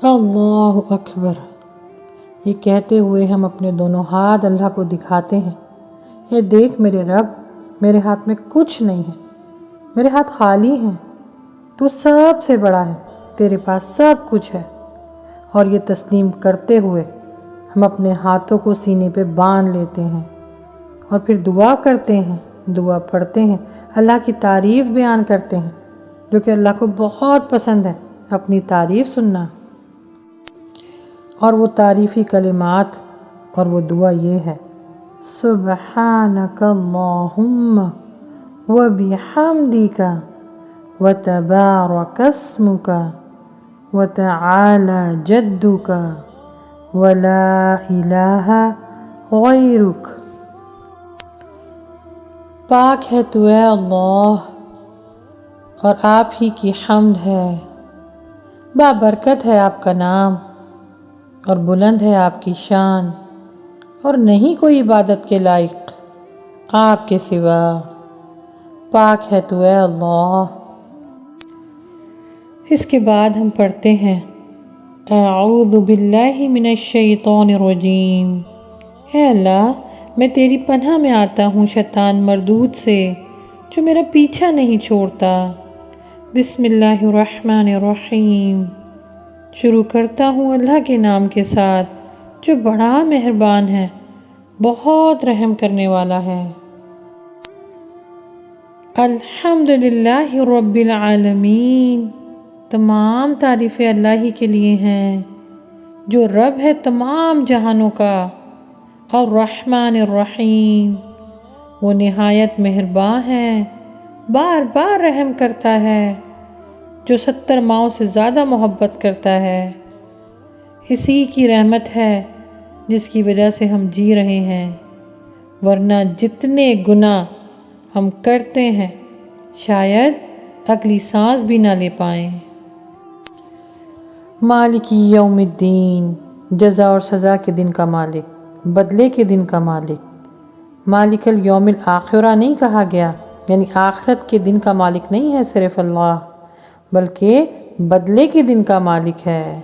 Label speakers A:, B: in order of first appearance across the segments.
A: اللہ اکبر۔ یہ کہتے ہوئے ہم اپنے دونوں ہاتھ اللہ کو دکھاتے ہیں، اے دیکھ میرے رب، میرے ہاتھ میں کچھ نہیں ہے، میرے ہاتھ خالی ہیں، تو سب سے بڑا ہے، تیرے پاس سب کچھ ہے۔ اور یہ تسلیم کرتے ہوئے ہم اپنے ہاتھوں کو سینے پہ باندھ لیتے ہیں اور پھر دعا کرتے ہیں، دعا پڑھتے ہیں، اللہ کی تعریف بیان کرتے ہیں، جو کہ اللہ کو بہت پسند ہے اپنی تعریف سننا۔ اور وہ تعریفی کلمات اور وہ دعا یہ ہے: سبحانک اللہم وبحمدک وتبارک اسمک وتعالی جدک ولا الہ غیرک۔ پاک ہے تو اے اللہ، اور آپ ہی کی حمد ہے، بابرکت ہے آپ کا نام، اور بلند ہے آپ کی شان، اور نہیں کوئی عبادت کے لائق آپ کے سوا۔ پاک ہے تو اے اللہ۔ اس کے بعد ہم پڑھتے ہیں: اعوذ باللہ من الشیطان الرجیم۔ اے اللہ، میں تیری پناہ میں آتا ہوں شیطان مردود سے جو میرا پیچھا نہیں چھوڑتا۔ بسم اللہ الرحمن الرحیم۔ شروع کرتا ہوں اللہ کے نام کے ساتھ جو بڑا مہربان ہے، بہت رحم کرنے والا ہے۔ الحمدللہ رب العالمین۔ تمام تعریفیں اللہ ہی کے لیے ہیں جو رب ہے تمام جہانوں کا۔ الرحمن الرحیم، وہ نہایت مہربان ہے، بار بار رحم کرتا ہے، جو 70 ماؤں سے زیادہ محبت کرتا ہے۔ اسی کی رحمت ہے جس کی وجہ سے ہم جی رہے ہیں، ورنہ جتنے گناہ ہم کرتے ہیں شاید اگلی سانس بھی نہ لے پائیں۔ مالک یوم الدین، جزا اور سزا کے دن کا مالک، بدلے کے دن کا مالک۔ مالک الیوم الآخرہ نہیں کہا گیا، یعنی آخرت کے دن کا مالک نہیں ہے صرف اللہ، بلکہ بدلے کے دن کا مالک ہے۔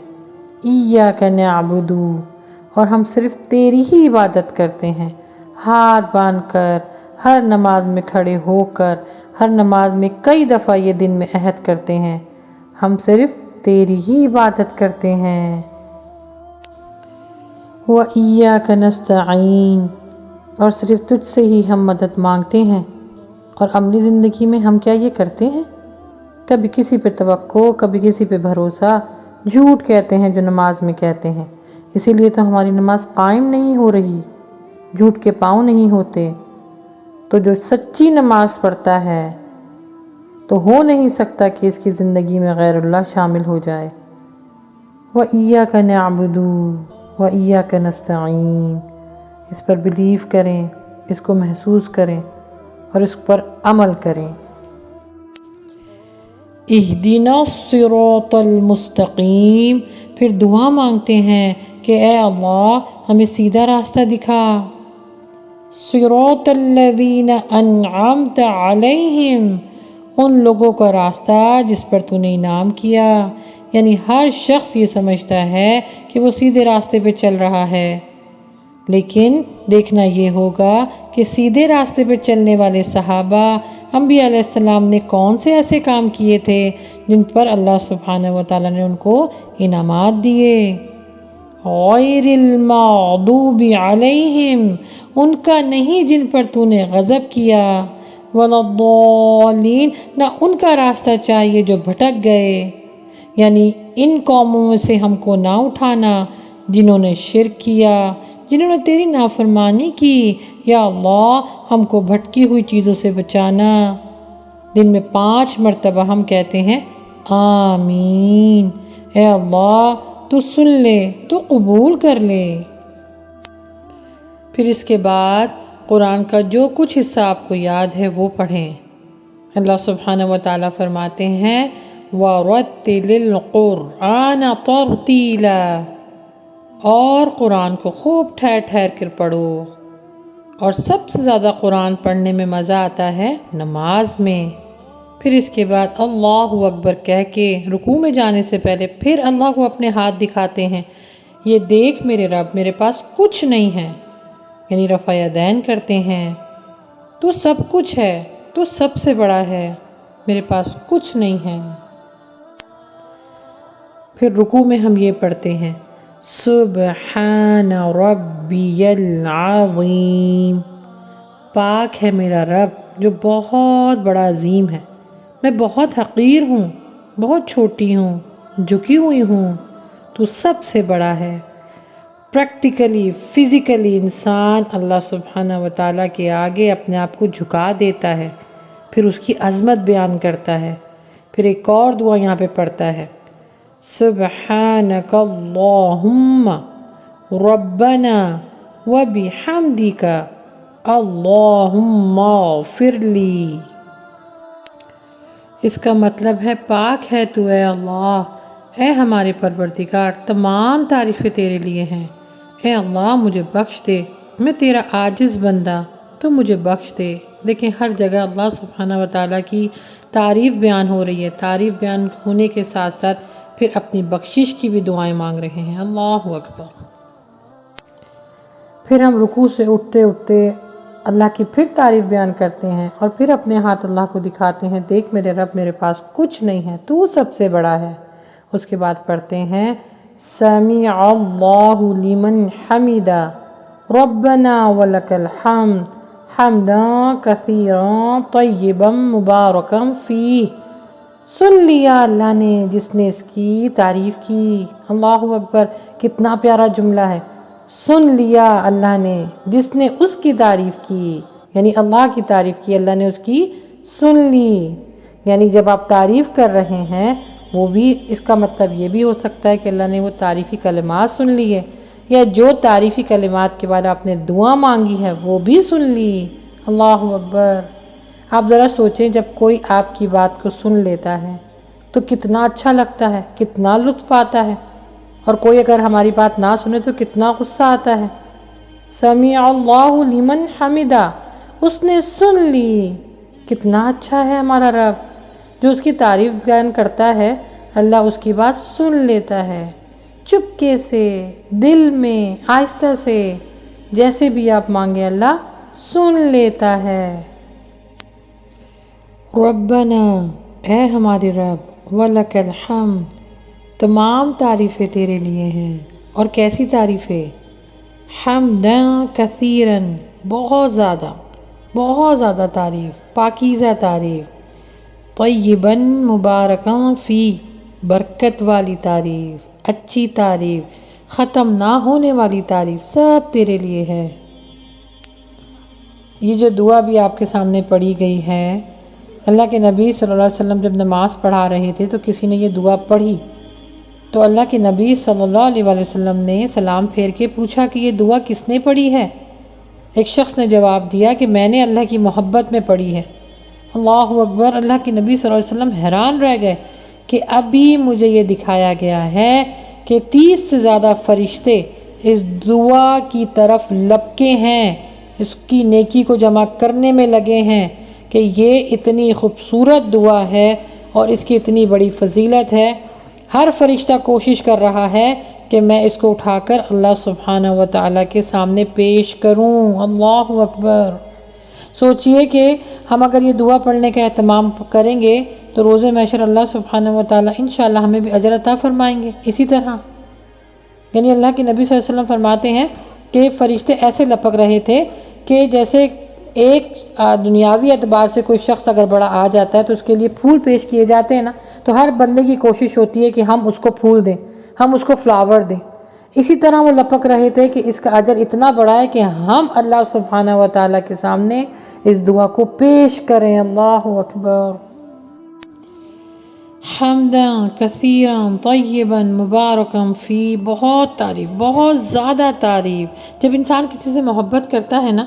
A: ایاک نعبد، اور ہم صرف تیری ہی عبادت کرتے ہیں، ہاتھ باندھ کر، ہر نماز میں کھڑے ہو کر، ہر نماز میں کئی دفعہ یہ دن میں عہد کرتے ہیں، ہم صرف تیری ہی عبادت کرتے ہیں۔ وَإِيَّاكَ نَسْتَعِينُ، اور صرف تجھ سے ہی ہم مدد مانگتے ہیں۔ اور عملی زندگی میں ہم کیا یہ کرتے ہیں؟ کبھی کسی پہ توقع، کبھی کسی پہ بھروسہ، جھوٹ کہتے ہیں جو نماز میں کہتے ہیں، اسی لیے تو ہماری نماز قائم نہیں ہو رہی، جھوٹ کے پاؤں نہیں ہوتے۔ تو جو سچی نماز پڑھتا ہے تو ہو نہیں سکتا کہ اس کی زندگی میں غیر اللہ شامل ہو جائے۔ وَإِيَّاكَ نَعْبُدُ وَإِيَّاكَ نَسْتَعِينُ، اس پر بلیو کریں، اس کو محسوس کریں اور اس پر عمل کریں۔ اہدنا الصراط المستقیم، پھر دعا مانگتے ہیں کہ اے اللہ ہمیں سیدھا راستہ دکھا۔ صراط الذین انعمت علیہم، ان لوگوں کا راستہ جس پر تو نے انعام کیا، یعنی ہر شخص یہ سمجھتا ہے کہ وہ سیدھے راستے پہ چل رہا ہے، لیکن دیکھنا یہ ہوگا کہ سیدھے راستے پہ چلنے والے صحابہ، انبیاء علیہ السلام نے کون سے ایسے کام کیے تھے جن پر اللہ سبحانہ وتعالیٰ نے ان کو انعامات دیے۔ غیر المغضوب علیہم، ان کا نہیں جن پر تو نے غضب کیا، ولا الضالین، نہ ان کا راستہ چاہیے جو بھٹک گئے، یعنی ان قوموں میں سے ہم کو نہ اٹھانا جنہوں نے شرک کیا، جنہوں نے تیری نافرمانی کی۔ یا اللہ ہم کو بھٹکی ہوئی چیزوں سے بچانا۔ دن میں 5 مرتبہ ہم کہتے ہیں آمین۔ اے اللہ تو سن لے، تو قبول کر لے۔ پھر اس کے بعد قرآن کا جو کچھ حصہ آپ کو یاد ہے وہ پڑھیں۔ اللہ سبحانہ وتعالیٰ فرماتے ہیں وَرَتِّلِ الْقُرْآنَ تَرْتِيلًا، اور قرآن کو خوب ٹھہر ٹھہر کر پڑھو۔ اور سب سے زیادہ قرآن پڑھنے میں مزہ آتا ہے نماز میں۔ پھر اس کے بعد اللہ اکبر کہہ کے رکوع میں جانے سے پہلے پھر اللہ کو اپنے ہاتھ دکھاتے ہیں، یہ دیکھ میرے رب میرے پاس کچھ نہیں ہے، یعنی رفع یدین کرتے ہیں، تو سب کچھ ہے، تو سب سے بڑا ہے، میرے پاس کچھ نہیں ہے۔ پھر رکوع میں ہم یہ پڑھتے ہیں سبحان ربی العظیم، پاک ہے میرا رب جو بہت بڑا عظیم ہے، میں بہت حقیر ہوں، بہت چھوٹی ہوں، جھکی ہوئی ہوں، تو سب سے بڑا ہے۔ پریکٹیکلی فزیکلی انسان اللہ سبحانہ و تعالیٰ کے آگے اپنے آپ کو جھکا دیتا ہے، پھر اس کی عظمت بیان کرتا ہے۔ پھر ایک اور دعا یہاں پہ پڑھتا ہے سبحانک اللہم ربنا وبحمدک اللہم اغفر لی۔ اس کا مطلب ہے پاک ہے تو اے اللہ، اے ہمارے پروردگار، تمام تعریفیں تیرے لیے ہیں، اے اللہ مجھے بخش دے، میں تیرا عاجز بندہ، تو مجھے بخش دے۔ لیکن ہر جگہ اللہ سبحانہ و تعالیٰ کی تعریف بیان ہو رہی ہے، تعریف بیان ہونے کے ساتھ ساتھ پھر اپنی بخشش کی بھی دعائیں مانگ رہے ہیں۔ اللہ اکبر۔ پھر ہم رکوع سے اٹھتے اٹھتے اللہ کی پھر تعریف بیان کرتے ہیں اور پھر اپنے ہاتھ اللہ کو دکھاتے ہیں، دیکھ میرے رب میرے پاس کچھ نہیں ہے، تو سب سے بڑا ہے۔ اس کے بعد پڑھتے ہیں سمیع اللہ لمن حمدہ ربنا ولک الحمد حمدا کثیرا طیبا مبارکا فیہ۔ سن لیا اللہ نے جس نے اس کی تعریف کی۔ اللہ اکبر، کتنا پیارا جملہ ہے، سن لیا اللہ نے جس نے اس کی تعریف کی، یعنی اللہ کی تعریف کی، اللہ نے اس کی سن لی۔ یعنی جب آپ تعریف کر رہے ہیں، وہ بھی اس کا مطلب یہ بھی ہو سکتا ہے کہ اللہ نے وہ تعریفی کلمات سن لی ہے، یا جو تعریفی کلمات کے بعد آپ نے دعا مانگی ہے وہ بھی سن لی۔ اللہ اکبر۔ آپ ذرا سوچیں، جب کوئی آپ کی بات کو سن لیتا ہے تو کتنا اچھا لگتا ہے، کتنا لطف آتا ہے، اور کوئی اگر ہماری بات نہ سنے تو کتنا غصہ آتا ہے۔ سمیع اللہ لمن حمدہ، اس نے سن لی، کتنا اچھا ہے ہمارا رب، جو اس کی تعریف بیان کرتا ہے اللہ اس کی بات سن لیتا ہے، چپکے سے، دل میں، آہستہ سے، جیسے بھی آپ مانگے اللہ سن لیتا ہے۔ ربنا، اے ہمارے رب، ولک الحمد، تمام تعریفیں تیرے لیے ہیں، اور کیسی تعریفیں؟ حمداً کثیراً، بہت زیادہ تعریف، پاکیزہ تعریف، طیباً مبارکاً فی، برکت والی تعریف، اچھی تعریف، ختم نہ ہونے والی تعریف، سب تیرے لیے ہے۔ یہ جو دعا بھی آپ کے سامنے پڑھی گئی ہے، اللہ کے نبی صلی اللہ علیہ وسلم جب نماز پڑھا رہے تھے تو کسی نے یہ دعا پڑھی، تو اللہ کے نبی صلی اللہ علیہ وسلم نے سلام پھیر کے پوچھا کہ یہ دعا کس نے پڑھی ہے؟ ایک شخص نے جواب دیا کہ میں نے اللہ کی محبت میں پڑھی ہے۔ اللہ اکبر۔ اللہ کے نبی صلی اللہ علیہ وسلم حیران رہ گئے کہ ابھی مجھے یہ دکھایا گیا ہے کہ 30 سے زیادہ فرشتے اس دعا کی طرف لپکے ہیں، اس کی نیکی کو جمع کرنے میں لگے ہیں کہ یہ اتنی خوبصورت دعا ہے اور اس کی اتنی بڑی فضیلت ہے۔ ہر فرشتہ کوشش کر رہا ہے کہ میں اس کو اٹھا کر اللہ سبحانہ و تعالیٰ کے سامنے پیش کروں۔ اللہ اکبر۔ سوچئے کہ ہم اگر یہ دعا پڑھنے کا اہتمام کریں گے تو روز محشر اللہ سبحانہ و تعالیٰ انشاءاللہ ہمیں بھی اجر عطا فرمائیں گے اسی طرح۔ یعنی اللہ کے نبی صلی اللہ علیہ وسلم فرماتے ہیں کہ فرشتے ایسے لپک رہے تھے کہ جیسے ایک دنیاوی اعتبار سے کوئی شخص اگر بڑا آ جاتا ہے تو اس کے لیے پھول پیش کیے جاتے ہیں نا، تو ہر بندے کی کوشش ہوتی ہے کہ ہم اس کو پھول دیں، ہم اس کو فلاور دیں۔ اسی طرح وہ لپک رہے تھے کہ اس کا اجر اتنا بڑا ہے کہ ہم اللہ سبحانہ و تعالیٰ کے سامنے اس دعا کو پیش کریں۔ اللہ اکبر۔ حمداً کثیراً طیباً مبارکاً فی، بہت تعریف، بہت زیادہ تعریف۔ جب انسان کسی سے محبت کرتا ہے نا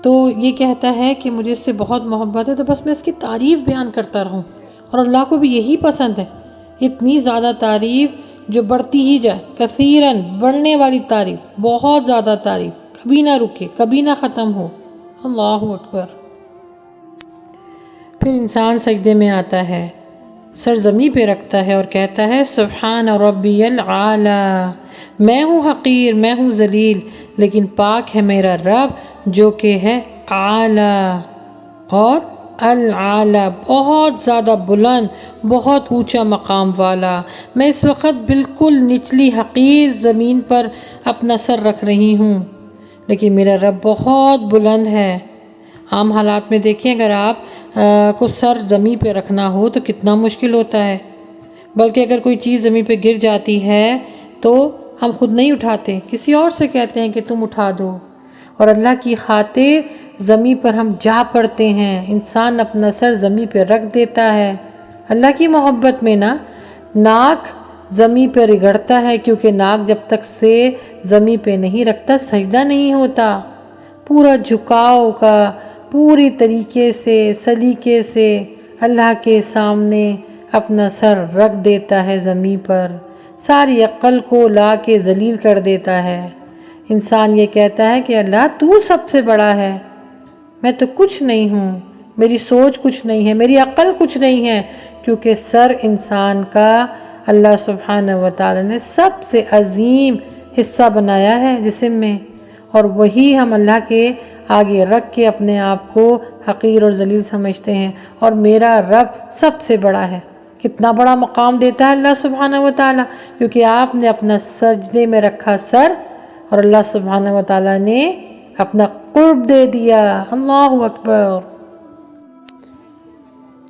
A: تو یہ کہتا ہے کہ مجھے اس سے بہت محبت ہے تو بس میں اس کی تعریف بیان کرتا رہوں، اور اللہ کو بھی یہی پسند ہے، اتنی زیادہ تعریف جو بڑھتی ہی جائے، کثیراً، بڑھنے والی تعریف، بہت زیادہ تعریف، کبھی نہ رکے، کبھی نہ ختم ہو۔ اللہ اکبر۔ پھر انسان سجدے میں آتا ہے، سر زمین پہ رکھتا ہے اور کہتا ہے سبحان ربی العالی، میں ہوں حقیر، میں ہوں ذلیل، لیکن پاک ہے میرا رب جو کہ ہے اعلی اور العالی، بہت زیادہ بلند، بہت اونچا مقام والا۔ میں اس وقت بالکل نچلی حقیر زمین پر اپنا سر رکھ رہی ہوں، لیکن میرا رب بہت بلند ہے۔ عام حالات میں دیکھیں، اگر آپ کو سر زمین پہ رکھنا ہو تو کتنا مشکل ہوتا ہے، بلکہ اگر کوئی چیز زمین پہ گر جاتی ہے تو ہم خود نہیں اٹھاتے، کسی اور سے کہتے ہیں کہ تم اٹھا دو، اور اللہ کی خاطر زمین پر ہم جا پڑتے ہیں، انسان اپنا سر زمین پہ رکھ دیتا ہے۔ اللہ کی محبت میں نا ناک زمین پہ رگڑتا ہے، کیونکہ ناک جب تک سے زمین پہ نہیں رکھتا سجدہ نہیں ہوتا، پورا جھکاؤ کا پوری طریقے سے سلیقے سے اللہ کے سامنے اپنا سر رکھ دیتا ہے زمین پر، ساری عقل کو لا کے ذلیل کر دیتا ہے۔ انسان یہ کہتا ہے کہ اللہ تو سب سے بڑا ہے، میں تو کچھ نہیں ہوں، میری سوچ کچھ نہیں ہے، میری عقل کچھ نہیں ہے، کیونکہ سر انسان کا اللہ سبحانہ وتعالی نے سب سے عظیم حصہ بنایا ہے جسم میں، اور وہی ہم اللہ کے آگے رکھ کے اپنے آپ کو حقیر اور ذلیل سمجھتے ہیں، اور میرا رب سب سے بڑا ہے۔ کتنا بڑا مقام دیتا ہے اللہ سبحانہ وتعالی، کیونکہ آپ نے اپنا سجدے میں رکھا سر اور اللہ سبحانہ وتعالی نے اپنا قرب دے دیا۔ اللہ اکبر۔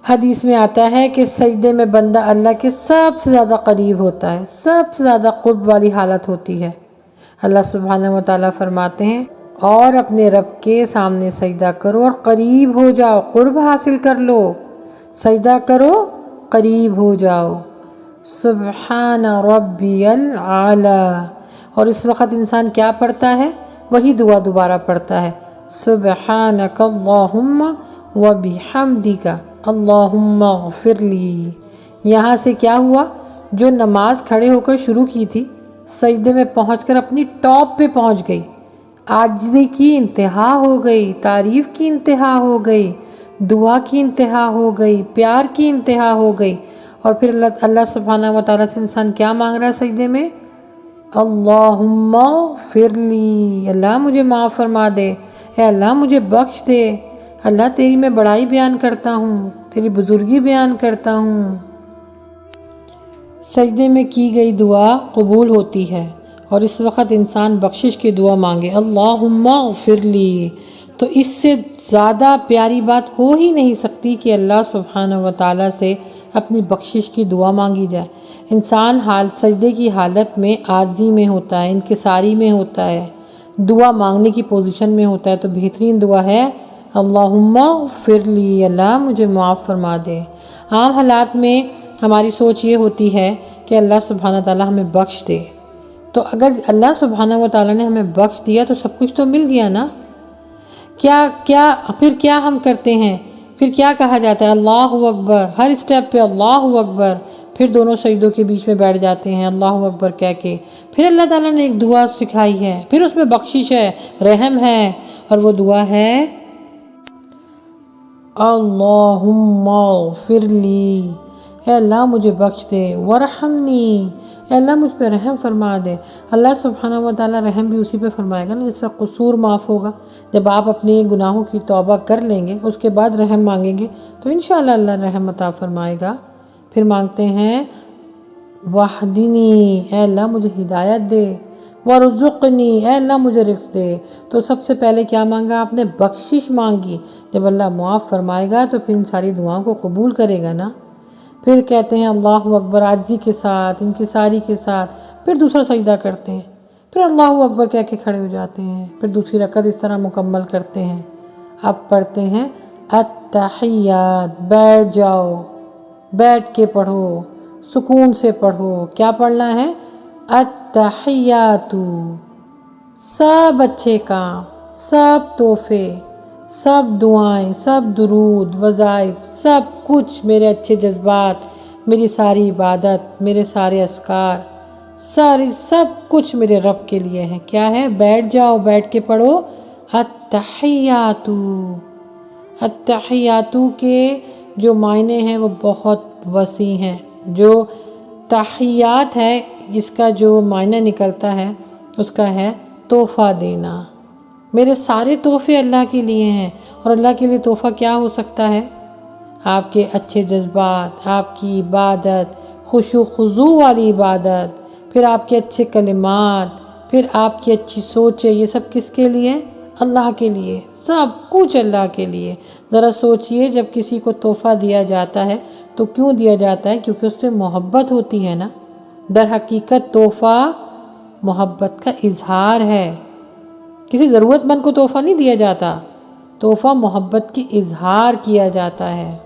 A: حدیث میں آتا ہے کہ سجدے میں بندہ اللہ کے سب سے زیادہ قریب ہوتا ہے، سب سے زیادہ قرب والی حالت ہوتی ہے۔ اللہ سبحانہ وتعالی فرماتے ہیں اور اپنے رب کے سامنے سجدہ کرو اور قریب ہو جاؤ، قرب حاصل کر لو، سجدہ کرو قریب ہو جاؤ۔ سبحان ربی العالی، اور اس وقت انسان کیا پڑھتا ہے؟ وہی دعا دوبارہ پڑھتا ہے، سبحانک اللہم وبحمدک اللہم اغفر لی۔ یہاں سے کیا ہوا؟ جو نماز کھڑے ہو کر شروع کی تھی، سجدے میں پہنچ کر اپنی ٹاپ پہ پہنچ گئی، عاجزی کی انتہا ہو گئی، تعریف کی انتہا ہو گئی، دعا کی انتہا ہو گئی، پیار کی انتہا ہو گئی، اور پھر اللہ سبحانہ وتعالیٰ سے انسان کیا مانگ رہا ہے سجدے میں؟ اللہم اغفر لی، اللہ مجھے معاف فرما دے، اے اللہ مجھے بخش دے، اللہ تیری میں بڑائی بیان کرتا ہوں، تیری بزرگی بیان کرتا ہوں۔ سجدے میں کی گئی دعا قبول ہوتی ہے، اور اس وقت انسان بخشش کی دعا مانگے، اللہم اغفر لی، تو اس سے زیادہ پیاری بات ہو ہی نہیں سکتی کہ اللہ سبحانہ وتعالیٰ سے اپنی بخشش کی دعا مانگی جائے۔ انسان سجدے کی حالت میں عاجزی میں ہوتا ہے، انکساری میں ہوتا ہے، دعا مانگنے کی پوزیشن میں ہوتا ہے، تو بہترین دعا ہے اللہم اغفر لی، اللہ مجھے معاف فرما دے۔ عام حالات میں ہماری سوچ یہ ہوتی ہے کہ اللہ سبحانہ تعالیٰ ہمیں بخش دے، تو اگر اللہ سبحانہ وتعالیٰ نے ہمیں بخش دیا تو سب کچھ تو مل گیا نا۔ پھر کیا ہم کرتے ہیں؟ پھر کیا کہا جاتا ہے؟ اللہ اکبر، ہر اسٹیپ پہ اللہ اکبر، پھر دونوں سجدوں کے بیچ میں بیٹھ جاتے ہیں اللہ اکبر کہہ کے۔ پھر اللہ تعالیٰ نے ایک دعا سکھائی ہے، پھر اس میں بخشش ہے، رحم ہے، اور وہ دعا ہے اللہم اغفر لی، اے اللہ مجھے بخش دے، ورحمنی، اے اللہ مجھ پہ رحم فرما دے۔ اللہ سبحانہ وتعالیٰ رحم بھی اسی پہ فرمائے گا نا جس سے قصور معاف ہوگا۔ جب آپ اپنے گناہوں کی توبہ کر لیں گے، اس کے بعد رحم مانگیں گے تو انشاءاللہ اللہ رحم عطا فرمائے گا۔ پھر مانگتے ہیں واہدنی، اے اللہ مجھے ہدایت دے، وارزقنی، اے اللہ مجھے رزق دے۔ تو سب سے پہلے کیا مانگا آپ نے؟ بخشش مانگی۔ جب اللہ معاف فرمائے گا تو پھر ان ساری دعاؤں کو قبول کرے گا نا۔ پھر کہتے ہیں اللہ اکبر عاجزی کے ساتھ، انکساری کے ساتھ، پھر دوسرا سجدہ کرتے ہیں، پھر اللہ اکبر کہہ کے کھڑے ہو جاتے ہیں، پھر دوسری رکعت اس طرح مکمل کرتے ہیں۔ اب پڑھتے ہیں التحیات، بیٹھ جاؤ، بیٹھ کے پڑھو، سکون سے پڑھو۔ کیا پڑھنا ہے؟ التحیات، سب اچھے کام، سب تحفے، سب دعائیں، سب درود، وظائف، سب کچھ، میرے اچھے جذبات، میری ساری عبادت، میرے سارے اذکار، سب کچھ میرے رب کے لیے ہے۔ کیا ہے؟ بیٹھ جاؤ، بیٹھ کے پڑھو التحیات۔ التحیات کے جو معنی ہیں وہ بہت وسیع ہیں۔ جو تحیات ہے اس کا جو معنی نکلتا ہے اس کا ہے تحفہ دینا۔ میرے سارے تحفے اللہ کے لیے ہیں، اور اللہ کے لیے تحفہ کیا ہو سکتا ہے؟ آپ کے اچھے جذبات، آپ کی عبادت، خشوع خضوع والی عبادت، پھر آپ کے اچھے کلمات، پھر آپ کی اچھی سوچیں، یہ سب کس کے لیے؟ اللہ کے لیے، سب کچھ اللہ کے لیے۔ ذرا سوچئے، جب کسی کو تحفہ دیا جاتا ہے تو کیوں دیا جاتا ہے؟ کیونکہ اس سے محبت ہوتی ہے نا۔ در حقیقت تحفہ محبت کا اظہار ہے۔ کسی ضرورت مند کو تحفہ نہیں دیا جاتا، تحفہ محبت کی اظہار کیا جاتا ہے۔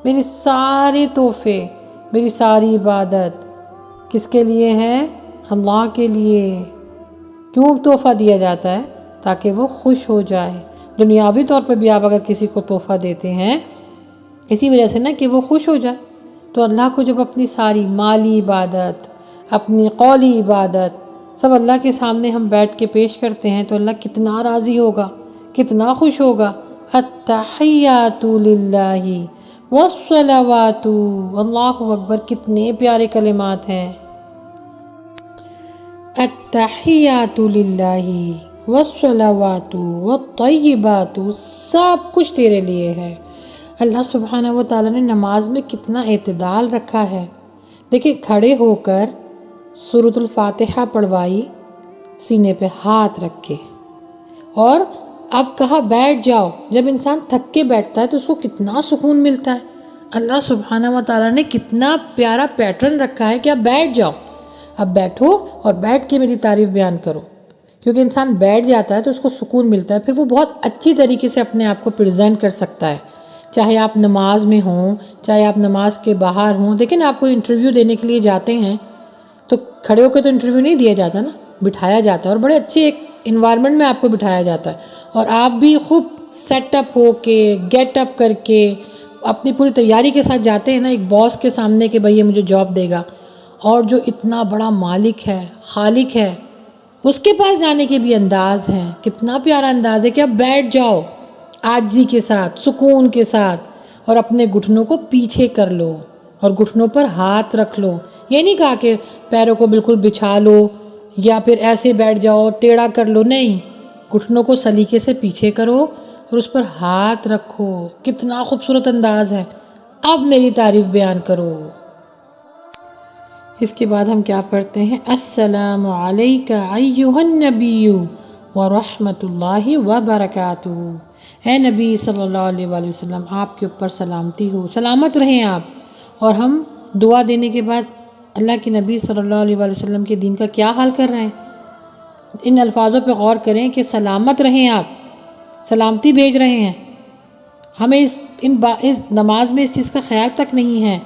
A: میری سارے تحفے، میری ساری عبادت کس کے لیے ہے؟ اللہ کے لیے۔ کیوں تحفہ دیا جاتا ہے؟ تاکہ وہ خوش ہو جائے۔ دنیاوی طور پہ بھی آپ اگر کسی کو تحفہ دیتے ہیں اسی وجہ سے نا کہ وہ خوش ہو جائے، تو اللہ کو جب اپنی ساری مالی عبادت، اپنی قولی عبادت سب اللہ کے سامنے ہم بیٹھ کے پیش کرتے ہیں تو اللہ کتنا راضی ہوگا، کتنا خوش ہوگا۔ التحیات للہ والصلوات، اللہ اکبر، کتنے پیارے کلمات ہیں۔ التحیات للہ والصلوات والطیبات، سب کچھ تیرے لیے ہے۔ اللہ سبحانہ و تعالیٰ نے نماز میں کتنا اعتدال رکھا ہے۔ دیکھیں، کھڑے ہو کر سورۃ الفاتحہ پڑھوائی، سینے پہ ہاتھ رکھ کے، اور اب کہا بیٹھ جاؤ۔ جب انسان تھک کے بیٹھتا ہے تو اس کو کتنا سکون ملتا ہے۔ اللہ سبحانہ و تعالیٰ نے کتنا پیارا پیٹرن رکھا ہے کہ اب بیٹھ جاؤ، اب بیٹھو اور بیٹھ کے میری تعریف بیان کرو۔ کیونکہ انسان بیٹھ جاتا ہے تو اس کو سکون ملتا ہے، پھر وہ بہت اچھی طریقے سے اپنے آپ کو پریزنٹ کر سکتا ہے، چاہے آپ نماز میں ہوں، چاہے آپ نماز کے باہر ہوں۔ دیکھیں آپ کو انٹرویو دینے کے لیے جاتے ہیں تو کھڑے ہو کے تو انٹرویو نہیں دیا جاتا نا، بٹھایا جاتا ہے، اور بڑے اچھے ایک انوائرمنٹ میں آپ کو بٹھایا جاتا ہے، اور آپ بھی خوب سیٹ اپ ہو کے، گیٹ اپ کر کے، اپنی پوری تیاری کے ساتھ جاتے ہیں نا ایک باس کے سامنے کہ بھئی یہ مجھے جاب دے گا، اور جو اتنا بڑا مالک ہے، خالق ہے، اس کے پاس جانے کے بھی انداز ہیں۔ کتنا پیارا انداز ہے کہ اب بیٹھ جاؤ عاجزی کے ساتھ، سکون کے ساتھ، اور اپنے گھٹنوں کو پیچھے کر لو اور گھٹنوں پر ہاتھ رکھ لو۔ یہ نہیں کہا کہ پیروں کو بالکل بچھا لو یا پھر ایسے بیٹھ جاؤ، ٹیڑھا کر لو، نہیں، گھٹنوں کو سلیقے سے پیچھے کرو اور اس پر ہاتھ رکھو۔ کتنا خوبصورت انداز ہے۔ اب میری تعریف بیان کرو۔ اس کے بعد ہم کیا پڑھتے ہیں؟ السلام علیک ایھا النبی ورحمۃ اللہ وبرکاتہ۔ اے نبی صلی اللہ علیہ وآلہ وسلم، آپ کے اوپر سلامتی ہو، سلامت رہیں آپ۔ اور ہم دعا دینے کے بعد اللہ کے نبی صلی اللہ علیہ وآلہ وسلم کے دین کا کیا حال کر رہے ہیں؟ ان الفاظوں پہ غور کریں کہ سلامت رہیں آپ، سلامتی بھیج رہے ہیں۔ ہمیں اس نماز میں اس چیز کا خیال تک نہیں ہے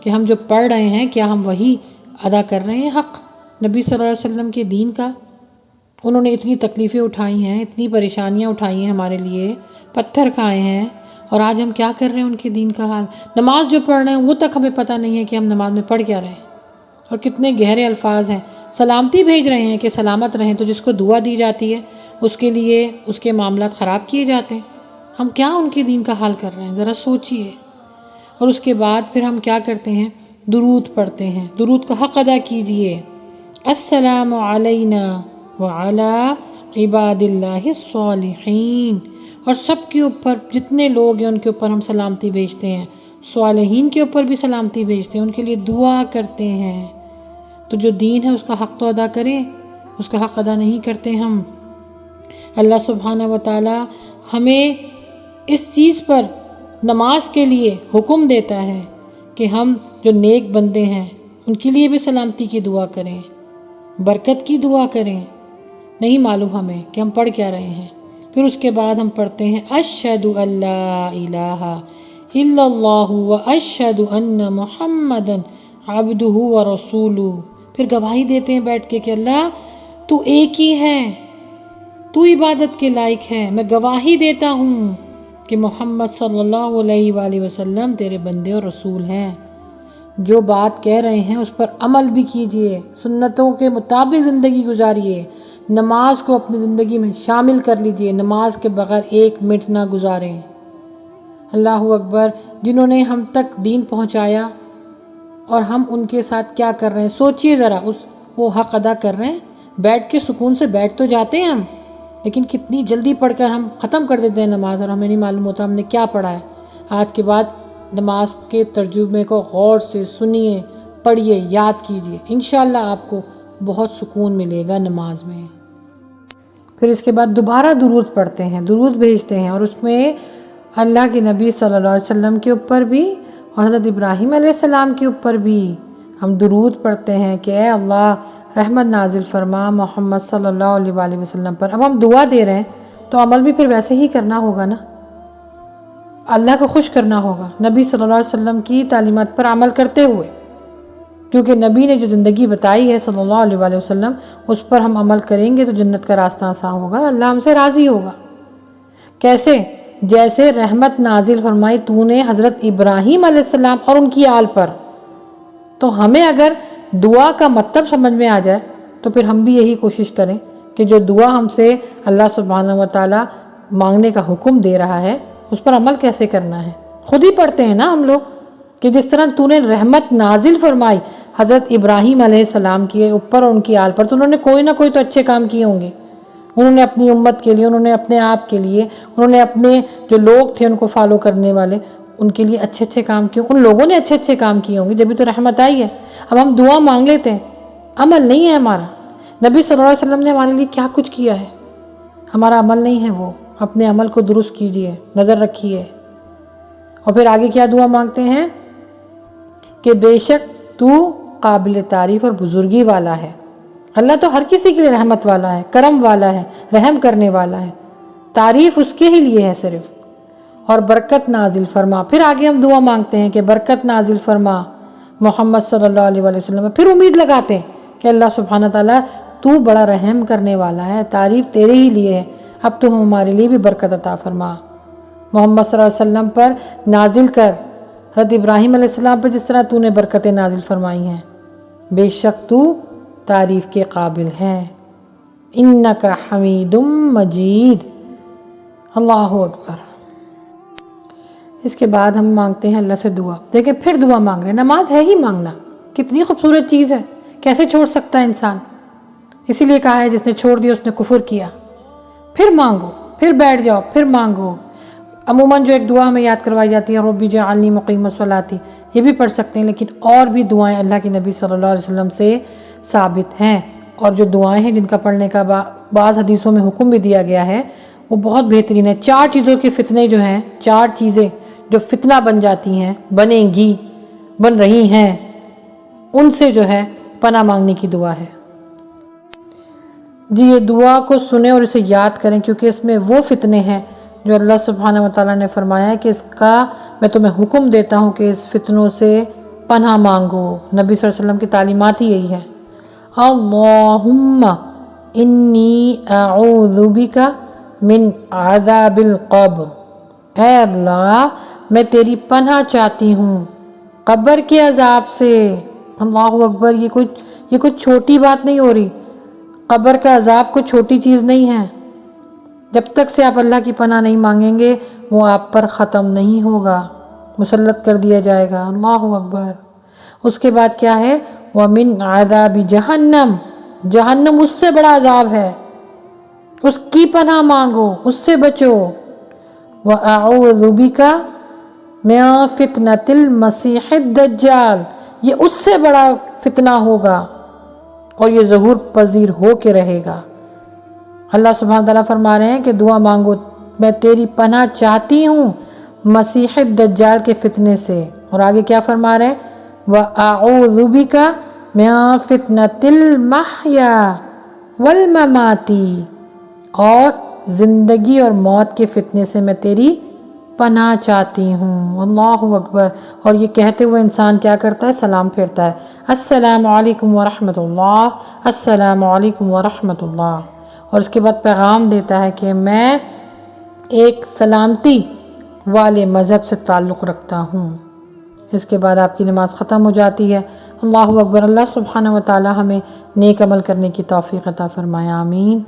A: کہ ہم جو پڑھ رہے ہیں کیا ہم وہی ادا کر رہے ہیں حق نبی صلی اللہ علیہ وسلم کے دین کا۔ انہوں نے اتنی تکلیفیں اٹھائی ہیں، اتنی پریشانیاں اٹھائی ہیں ہمارے لیے، پتھر کھائے ہیں، اور آج ہم کیا کر رہے ہیں ان کے دین کا حال؟ نماز جو پڑھ رہے ہیں وہ تک ہمیں پتہ نہیں ہے کہ ہم نماز میں پڑھ کیا رہے ہیں، اور کتنے گہرے الفاظ ہیں۔ سلامتی بھیج رہے ہیں کہ سلامت رہیں، تو جس کو دعا دی جاتی ہے اس کے لیے اس کے معاملات خراب کیے جاتے ہیں۔ ہم کیا ان کے دین کا حال کر رہے ہیں؟ ذرا سوچئے۔ اور اس کے بعد پھر ہم کیا کرتے ہیں؟ درود پڑھتے ہیں۔ درود کا حق ادا کیجئے۔ السلام علینا وعلی عباد اللہ الصالحین، اور سب کے اوپر جتنے لوگ ہیں ان کے اوپر ہم سلامتی بھیجتے ہیں، صالحین کے اوپر بھی سلامتی بھیجتے ہیں، ان کے لیے دعا کرتے ہیں۔ تو جو دین ہے اس کا حق تو ادا کریں، اس کا حق ادا نہیں کرتے ہم۔ اللہ سبحانہ و تعالی ہمیں اس چیز پر نماز کے لیے حکم دیتا ہے کہ ہم جو نیک بندے ہیں ان کے لیے بھی سلامتی کی دعا کریں، برکت کی دعا کریں۔ نہیں معلوم ہمیں کہ ہم پڑھ کیا رہے ہیں۔ پھر اس کے بعد ہم پڑھتے ہیں اشہد ان لا الہ الا اللہ واشہد ان محمدا عبدہ ورسولہ۔ پھر گواہی دیتے ہیں بیٹھ کے کہ اللہ تو ایک ہی ہے، تو عبادت کے لائق ہے۔ میں گواہی دیتا ہوں کہ محمد صلی اللہ علیہ وآلہ وسلم تیرے بندے اور رسول ہیں۔ جو بات کہہ رہے ہیں اس پر عمل بھی کیجئے، سنتوں کے مطابق زندگی گزاریے، نماز کو اپنی زندگی میں شامل کر لیجئے، نماز کے بغیر ایک منٹ نہ گزاریں۔ اللہ اکبر، جنہوں نے ہم تک دین پہنچایا اور ہم ان کے ساتھ کیا کر رہے ہیں، سوچئے ذرا، وہ حق ادا کر رہے ہیں، بیٹھ کے سکون سے بیٹھ تو جاتے ہیں ہم، لیکن کتنی جلدی پڑھ کر ہم ختم کر دیتے ہیں نماز، اور ہمیں نہیں معلوم ہوتا ہم نے کیا پڑھا ہے۔ آج کے بعد نماز کے ترجمے کو غور سے سنیے، پڑھیے، یاد کیجیے، انشاءاللہ آپ کو بہت سکون ملے گا نماز میں۔ پھر اس کے بعد دوبارہ درود پڑھتے ہیں، درود بھیجتے ہیں، اور اس میں اللہ کے نبی صلی اللہ علیہ وسلم کے اوپر بھی اور حضرت ابراہیم علیہ السلام کے اوپر بھی ہم درود پڑھتے ہیں کہ اے اللہ رحمت نازل فرما محمد صلی اللہ علیہ وآلہ وسلم پر۔ اب ہم دعا دے رہے ہیں تو عمل بھی پھر ویسے ہی کرنا ہوگا نا، اللہ کو خوش کرنا ہوگا، نبی صلی اللہ علیہ وسلم کی تعلیمات پر عمل کرتے ہوئے، کیونکہ نبی نے جو زندگی بتائی ہے صلی اللہ علیہ وآلہ وسلم، اس پر ہم عمل کریں گے تو جنت کا راستہ آسان ہوگا، اللہ ہم سے راضی ہوگا۔ کیسے؟ جیسے رحمت نازل فرمائی تو نے حضرت ابراہیم علیہ السلام اور ان کی آل پر، تو ہمیں اگر دعا کا مطلب سمجھ میں آ جائے تو پھر ہم بھی یہی کوشش کریں کہ جو دعا ہم سے اللہ سبحانہ و تعالیٰ مانگنے کا حکم دے رہا ہے اس پر عمل کیسے کرنا ہے۔ خود ہی پڑھتے ہیں نا ہم لوگ کہ جس طرح تو نے رحمت نازل فرمائی حضرت ابراہیم علیہ السلام کے اوپر اور ان کی آل پر، تو انہوں نے کوئی نہ کوئی تو اچھے کام کیے ہوں گے، انہوں نے اپنی امت کے لیے، انہوں نے اپنے آپ کے لیے، انہوں نے اپنے جو لوگ تھے ان کو فالو کرنے والے ان کے لیے اچھے اچھے کام کیے، ان لوگوں نے اچھے اچھے کام کیے ہوں گے، جبھی تو رحمت آئی ہے۔ اب ہم دعا مانگ لیتے ہیں، عمل نہیں ہے ہمارا۔ نبی صلی اللہ علیہ وسلم نے ہمارے لیے کیا کچھ کیا ہے، ہمارا عمل نہیں ہے وہ۔ اپنے عمل کو درست کیجئے، نظر رکھیے۔ اور پھر آگے کیا دعا مانگتے ہیں کہ بے شک تو قابل تعریف اور بزرگی والا ہے۔ اللہ تو ہر کسی کے لیے رحمت والا ہے، کرم والا ہے، رحم کرنے والا ہے، تعریف اس کے ہی لیے ہے صرف۔ اور برکت نازل فرما، پھر آگے ہم دعا مانگتے ہیں کہ برکت نازل فرما محمد صلی اللہ علیہ وآلہ وسلم، پھر امید لگاتے ہیں کہ اللہ سبحانہ تعالیٰ تو بڑا رحم کرنے والا ہے، تعریف تیرے ہی لیے ہے، اب تو ہمارے لیے بھی برکت عطا فرما۔ محمد صلی اللہ علیہ وسلم پر نازل کر، حضرت ابراہیم علیہ السلام پر جس طرح تو نے برکتیں نازل فرمائی ہیں، بے شک تو تعریف کے قابل ہے۔ انک حمید مجید۔ اللہ اکبر۔ اس کے بعد ہم مانگتے ہیں اللہ سے دعا۔ دیکھیں پھر دعا مانگ رہے ہیں، نماز ہے ہی مانگنا، کتنی خوبصورت چیز ہے، کیسے چھوڑ سکتا ہے انسان؟ اسی لیے کہا ہے جس نے چھوڑ دیا اس نے کفر کیا۔ پھر مانگو، پھر بیٹھ جاؤ، پھر مانگو۔ عموماً جو ایک دعا ہمیں یاد کروائی جاتی ہے رب اجعلنی مقیم الصلاۃ، یہ بھی پڑھ سکتے ہیں، لیکن اور بھی دعائیں اللہ کے نبی صلی اللہ علیہ وسلم سے ثابت ہیں، اور جو دعائیں ہیں جن کا پڑھنے کا بعض حدیثوں میں حکم بھی دیا گیا ہے وہ بہت بہترین ہے۔ 4 چیزوں کے فتنے جو ہیں، 4 چیزیں جو فتنہ بن جاتی ہیں، بنیں گی، بن رہی ہیں، ان سے جو ہے پناہ مانگنے کی دعا ہے۔ جی یہ دعا کو سنیں اور اسے یاد کریں، کیونکہ اس میں وہ فتنے ہیں جو اللہ سبحانہ و تعالیٰ نے فرمایا ہے کہ اس کا میں تمہیں حکم دیتا ہوں کہ اس فتنوں سے پناہ مانگو۔ نبی صلی اللہ علیہ وسلم کی تعلیمات ہی یہی ہے۔ اللہم انی اعوذ بک من عذاب القبر، اے اللہ میں تیری پناہ چاہتی ہوں قبر کے عذاب سے۔ اللہ اکبر، یہ کوئی چھوٹی بات نہیں ہو رہی، قبر کا عذاب کوئی چھوٹی چیز نہیں ہے۔ جب تک سے آپ اللہ کی پناہ نہیں مانگیں گے وہ آپ پر ختم نہیں ہوگا، مسلط کر دیا جائے گا۔ اللہ اکبر۔ اس کے بعد کیا ہے؟ وَمِنْ عَذَابِ جہنم، جہنم اس سے بڑا عذاب ہے، اس کی پناہ مانگو، اس سے بچو۔ وَأَعُوذُ بِكَ مِن فِتْنَةِ الْمَسِيحِ الدَّجَّالِ، یہ اس سے بڑا فتنہ ہوگا اور یہ ظہور پذیر ہو کے رہے گا۔ اللہ سبحانہ تعالیٰ فرما رہے ہیں کہ دعا مانگو، میں تیری پناہ چاہتی ہوں مسیح الدجال کے فتنے سے۔ اور آگے کیا فرما رہے ہیں؟ وَأَعُوذُ بِكَ مِن فِتْنَةِ الْمَحْيَا وَالْمَمَاتِ، اور زندگی اور موت کے فتنے سے میں تیری پناہ چاہتی ہوں۔ اللہ اکبر۔ اور یہ کہتے ہوئے انسان کیا کرتا ہے؟ سلام پھیرتا ہے، السلام علیکم ورحمۃ اللہ، السلام علیکم ورحمۃ اللہ، اور اس کے بعد پیغام دیتا ہے کہ میں ایک سلامتی والے مذہب سے تعلق رکھتا ہوں۔ اس کے بعد آپ کی نماز ختم ہو جاتی ہے۔ اللہ اکبر۔ اللہ سبحانہ و تعالی ہمیں نیک عمل کرنے کی توفیق عطا فرمائے، آمین۔